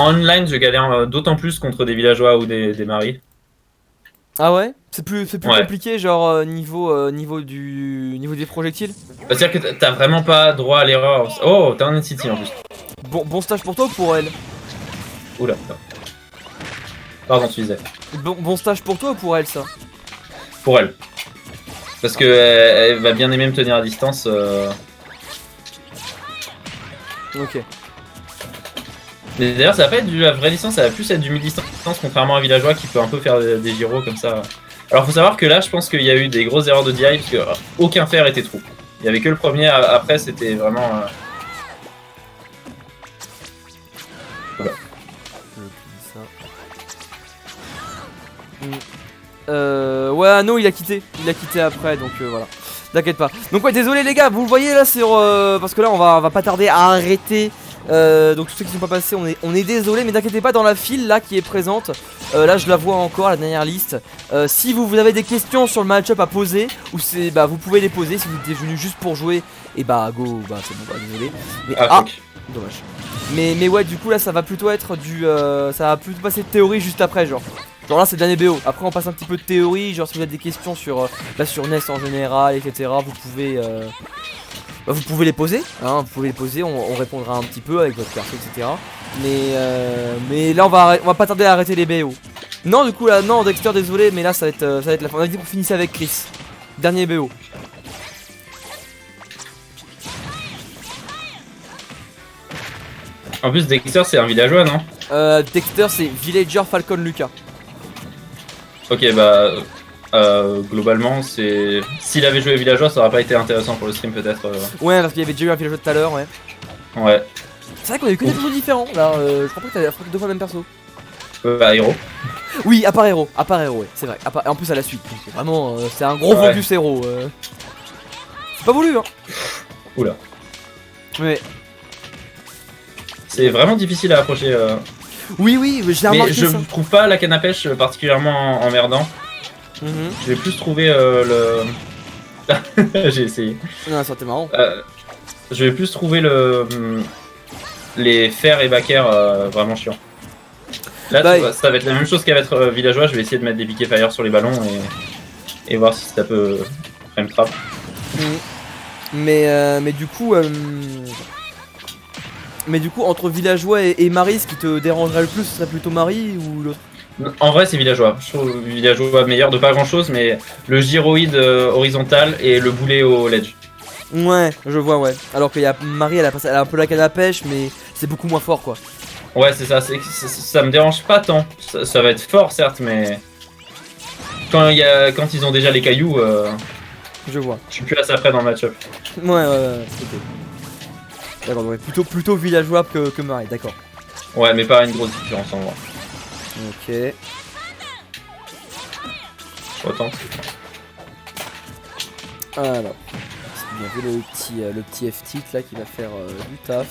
online, je galère d'autant plus contre des villageois ou des maris. Ah ouais? C'est plus Ouais. compliqué, genre niveau des projectiles? C'est-à-dire que t'as vraiment pas droit à l'erreur. Oh, t'as un City en plus. Bon stage pour toi ou pour elle? Oula. Pardon, tu disais. Bon stage pour toi ou pour elle, ça? Pour elle. Parce que elle va bien aimer me tenir à distance. Ok. Mais d'ailleurs, ça va pas être la vraie distance, ça va plus être du mi-distance, contrairement à un villageois qui peut un peu faire des gyros comme ça. Alors, faut savoir que là, je pense qu'il y a eu des grosses erreurs de DI, parce que aucun fer était trou. Il y avait que le premier, après, c'était vraiment. Voilà. Ouais, non, il a quitté après, donc voilà. T'inquiète pas. Donc ouais, désolé les gars, vous le voyez là sur parce que là on va pas tarder à arrêter. Donc tous ceux qui sont pas passés, on est désolé, mais n'inquiétez pas, dans la file là qui est présente, là je la vois encore, la dernière liste. Si vous avez des questions sur le match-up à poser, ou c'est vous pouvez les poser. Si vous êtes venu juste pour jouer, et go, c'est bon, désolé. Mais dommage. Mais ouais, du coup là ça va plutôt être ça va plutôt passer de théorie juste après, genre là c'est de l'année BO. Après on passe un petit peu de théorie. Genre si vous avez des questions sur sur NES en général, etc. Vous pouvez les poser, hein, vous pouvez les poser, on répondra un petit peu avec votre perso, etc. Mais là on va pas tarder à arrêter les BO. Non, du coup là, non Dexter, désolé, mais là ça va être la fin. On a dit qu'on finissait avec Chris. Dernier BO. En plus, Dexter, c'est un villageois, non? Dexter, c'est Villager Falcon Lucas. Ok, globalement, c'est. S'il avait joué villageois, ça aurait pas été intéressant pour le stream, peut-être. Ouais, parce qu'il y avait déjà eu un villageois tout à l'heure, ouais. Ouais. C'est vrai qu'on a eu que des persos différents là. Je crois pas que t'avais affronté deux fois le même perso. Héros. Oui, à part héros, ouais, c'est vrai. En plus à la suite. Donc, vraiment, c'est un gros focus héros. C'est pas voulu, hein. Oula. Mais. C'est vraiment difficile à approcher. Oui, j'ai remarqué mais je ça. trouve pas la canne à pêche particulièrement emmerdant. Je vais plus trouver le. J'ai essayé. Non, ça c'était marrant. Je vais plus trouver les fers et backer vraiment chiants. Là, ça va être la même chose qu'avec villageois. Je vais essayer de mettre des piquets fire sur les ballons et voir si ça peut frame trap. Mais du coup. Mais du coup, entre villageois et Marie, ce qui te dérangerait le plus, ce serait plutôt Marie ou l'autre? En vrai, c'est villageois. Je trouve villageois meilleur de pas grand chose, mais le gyroïde horizontal et le boulet au ledge. Ouais, je vois, ouais. Alors qu'il y a Marie, elle a un peu la canne à pêche, mais c'est beaucoup moins fort, quoi. Ouais, c'est ça. Ça me dérange pas tant. Ça va être fort, certes, mais quand ils ont déjà les cailloux, je vois. Je suis plus assez après dans le match-up. Ouais. Ok. D'accord, ouais, plutôt villageois que Marie, d'accord. Ouais, mais pas une grosse différence en vrai. Ok. Autant. Alors, bien vu le petit F-tilt là qui va faire du taf.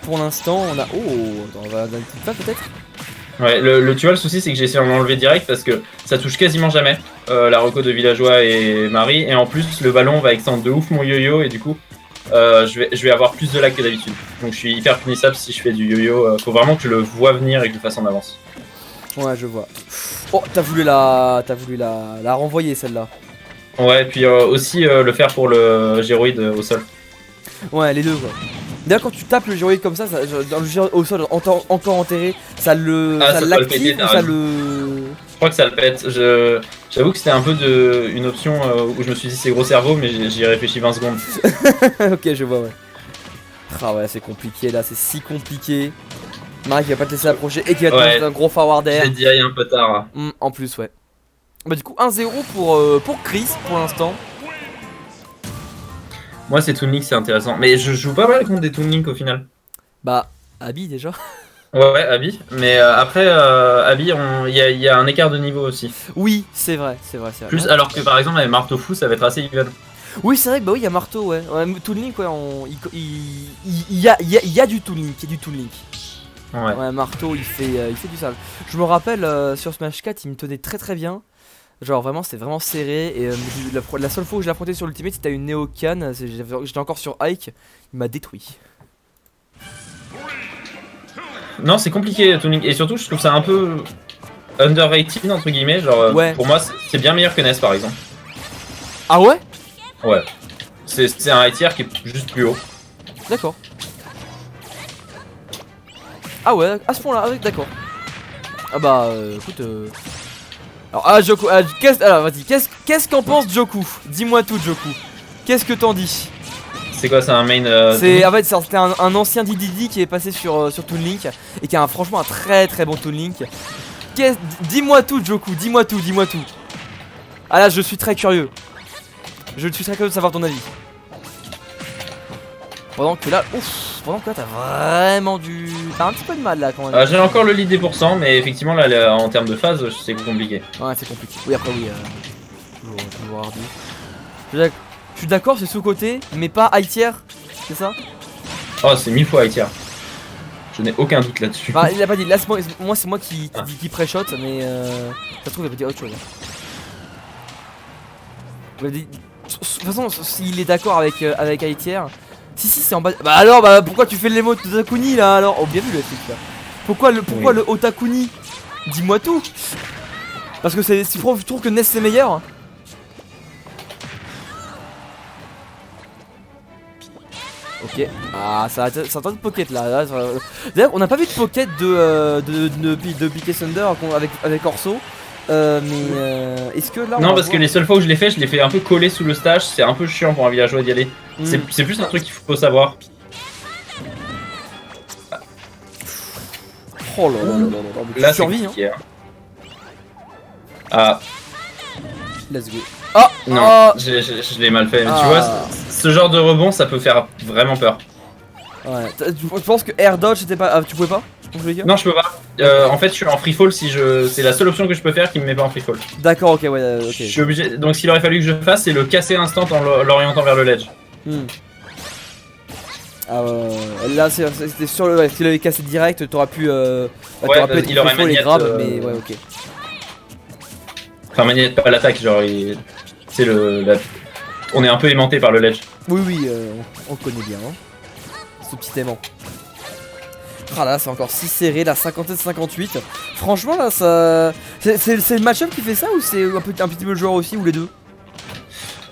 Pour l'instant, on a. Oh, on va dans une petite phase peut-être. Ouais, tu vois, le souci c'est que j'ai essayé d'en enlever direct parce que ça touche quasiment jamais la reco de villageois et Marie, et en plus le ballon va extendre de ouf mon yo-yo et du coup je vais avoir plus de lag que d'habitude. Donc je suis hyper punissable si je fais du yo-yo. Faut vraiment que je le vois venir et que je le fasse en avance. Ouais, je vois. Oh, t'as voulu la renvoyer celle-là. Ouais, et puis aussi le faire pour le gyroïde au sol. Ouais, les deux quoi. D'ailleurs, quand tu tapes le gyroïde comme ça, dans le gyroïde au sol encore enterré, ça l'active ou ça le. Je crois que ça le pète. J'avoue que c'était un peu une option où je me suis dit c'est gros cerveau, mais j'y ai réfléchi 20 secondes. Ok, je vois, ouais. Ah ouais, c'est compliqué là, c'est si compliqué. Marie qui va pas te laisser approcher et qui va te mettre un gros forward air. J'ai dit un peu tard. En plus, ouais. Bah, du coup, 1-0 pour Chris pour l'instant. Moi, c'est Toon Link, c'est intéressant. Mais je joue pas mal contre des Toon Link au final. Bah, Abby déjà. Ouais, Abby. Mais après, Abby, il y a un écart de niveau aussi. Oui, c'est vrai. Plus, alors que par exemple, avec Marteau Fou, ça va être assez even. Oui, c'est vrai que bah oui, il y a Marteau, ouais. Toon Link, ouais, il y a du Toon Link, Ouais, Marteau, il fait du sale. Je me rappelle, sur Smash 4, il me tenait très bien. Genre vraiment c'était vraiment serré et la seule fois où je l'ai affronté sur l'ultimate c'était à une Neocan, j'étais encore sur Ike, il m'a détruit. Non, c'est compliqué Toon Link, et surtout je trouve ça un peu underrated entre guillemets, genre Ouais. pour moi c'est bien meilleur que Ness par exemple. Ah ouais? Ouais. C'est un high tier qui est juste plus haut. D'accord. Ah ouais, à ce point là, d'accord. Ah bah écoute alors Joku, alors vas-y, qu'est-ce qu'en pense Joku? Dis-moi tout Joku. Qu'est-ce que t'en dis? C'est quoi, c'est un main C'est en fait c'était un ancien DDD qui est passé sur Toon Link et qui a franchement un très bon Toon Link. Dis-moi tout Joku, dis-moi tout. Ah là je suis très curieux. Je suis très curieux de savoir ton avis. Pendant que là t'as vraiment du... T'as un petit peu de mal là quand même. J'ai encore le lead des pourcents, mais effectivement là en termes de phase c'est compliqué. Ouais c'est compliqué. Oui après oui toujours ardu. Je suis d'accord c'est sous-côté mais pas high tier. C'est ça? Oh c'est 1000 fois high tier. Je n'ai aucun doute là-dessus. Bah il a pas dit, là moi c'est moi qui pré-shot mais ça se trouve il va dire autre chose. Il va dire... De toute façon s'il est d'accord avec high tier. Si c'est en bas. Bah alors pourquoi tu fais l'émote de Takuni là alors? Oh bien vu le truc là. Pourquoi le Otakuni? Dis-moi tout. Parce que je trouve que Ness c'est meilleur. Ok. Ah ça attend de pocket là. D'ailleurs on n'a pas vu de pocket de Piquet Thunder avec Orso. Est-ce que là non parce que les seules fois où je l'ai fait un peu collé sous le stage, c'est un peu chiant pour un villageois d'y aller. C'est plus un truc qu'il faut savoir. Oh là là c'est survie hein. Ah let's go. Ah non, je l'ai mal fait, mais tu vois, ce genre de rebond ça peut faire vraiment peur. Ouais, tu penses que air dodge c'était pas... tu pouvais pas? Non je peux pas. En fait je suis en free fall si je... C'est la seule option que je peux faire qui me met pas en free fall. D'accord ok ouais ok. Je suis obligé... Donc ce qu'il aurait fallu que je fasse c'est le casser instant en l'orientant vers le ledge. Ah là c'était sur le... Ouais, s'il avait cassé direct t'aurais pu... ouais il aurait maniette mais ouais ok. Enfin maniette pas l'attaque genre c'est on est un peu aimanté par le ledge. Oui on le connaît bien hein. Ce petit aimant. Ah là c'est encore si serré là 57-58. Franchement là ça... C'est le match-up qui fait ça ou c'est un petit peu le joueur aussi ou les deux?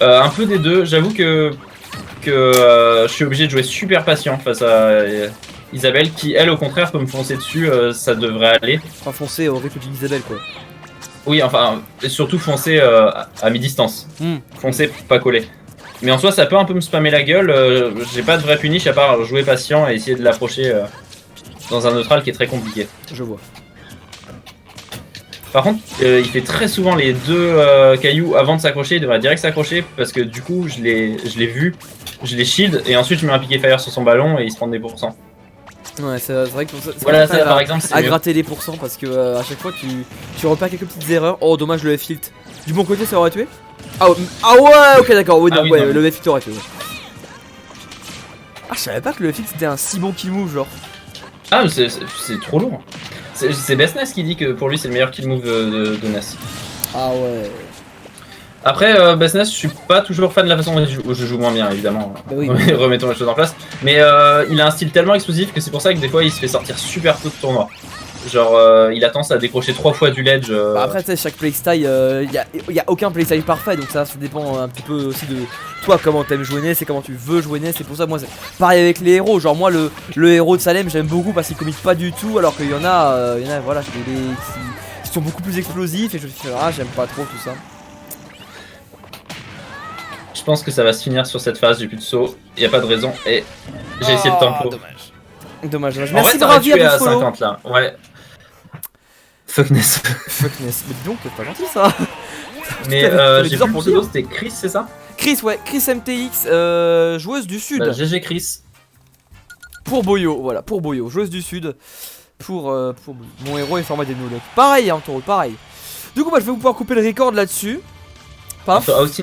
Un peu des deux, j'avoue que je suis obligé de jouer super patient face à Isabelle qui elle au contraire peut me foncer dessus, ça devrait aller. Enfin foncer au rythme d'Isabelle quoi. Oui enfin surtout foncer à mi-distance, foncer pas coller. Mais en soi ça peut un peu me spammer la gueule, j'ai pas de vrai punish à part jouer patient et essayer de l'approcher dans un neutral qui est très compliqué. Je vois. Par contre il fait très souvent les deux cailloux avant de s'accrocher, il devrait direct s'accrocher parce que du coup je l'ai vu, je l'ai shield et ensuite je mets un piqué fire sur son ballon et il se prend des pourcents. Ouais c'est vrai que voilà ça par exemple c'est à gratter les pourcents parce que à chaque fois tu repères quelques petites erreurs. Oh dommage le F-tilt. Du bon côté ça aurait tué? Ah ouais ok d'accord oui, non, ouais, le F-tilt aurait tué. Ah je savais pas que le F-tilt c'était un si bon kill move genre. Ah c'est trop lourd. C'est Bestness qui dit que pour lui c'est le meilleur kill move de Ness. Ah ouais. Après Bestness je suis pas toujours fan de la façon dont je joue moins bien évidemment. Bah oui. Remettons les choses en place. Mais il a un style tellement explosif que c'est pour ça que des fois il se fait sortir super tôt de tournoi. Genre il a tendance à décrocher 3 fois du ledge. Bah après tu sais chaque playstyle, y a aucun playstyle parfait donc ça dépend un petit peu aussi de toi comment t'aimes jouer Ness et comment tu veux jouer Ness. C'est pour ça moi c'est pareil avec les héros, genre moi le héros de Salem j'aime beaucoup parce qu'il commit pas du tout alors qu'il y en a voilà qui sont beaucoup plus explosifs et je me suis dit j'aime pas trop tout ça. Je pense que ça va se finir sur cette phase, j'ai plus de saut, y a pas de raison et j'ai essayé de tempo. Dommage. En vrai ça aurait tué à 50 là, ouais. Fuck Ness. Fuck Ness, mais dis donc c'est pas gentil ça. Mais j'ai plus le pseudo, c'était Chris c'est ça? Chris ouais, Chris MTX, joueuse du sud. GG Chris. Pour Boyo, voilà, pour Boyo, joueuse du sud. Pour mon héros est format des no-luck. Pareil hein Taureau, pareil. Du coup bah je vais pouvoir couper le record là-dessus. Paf. Outing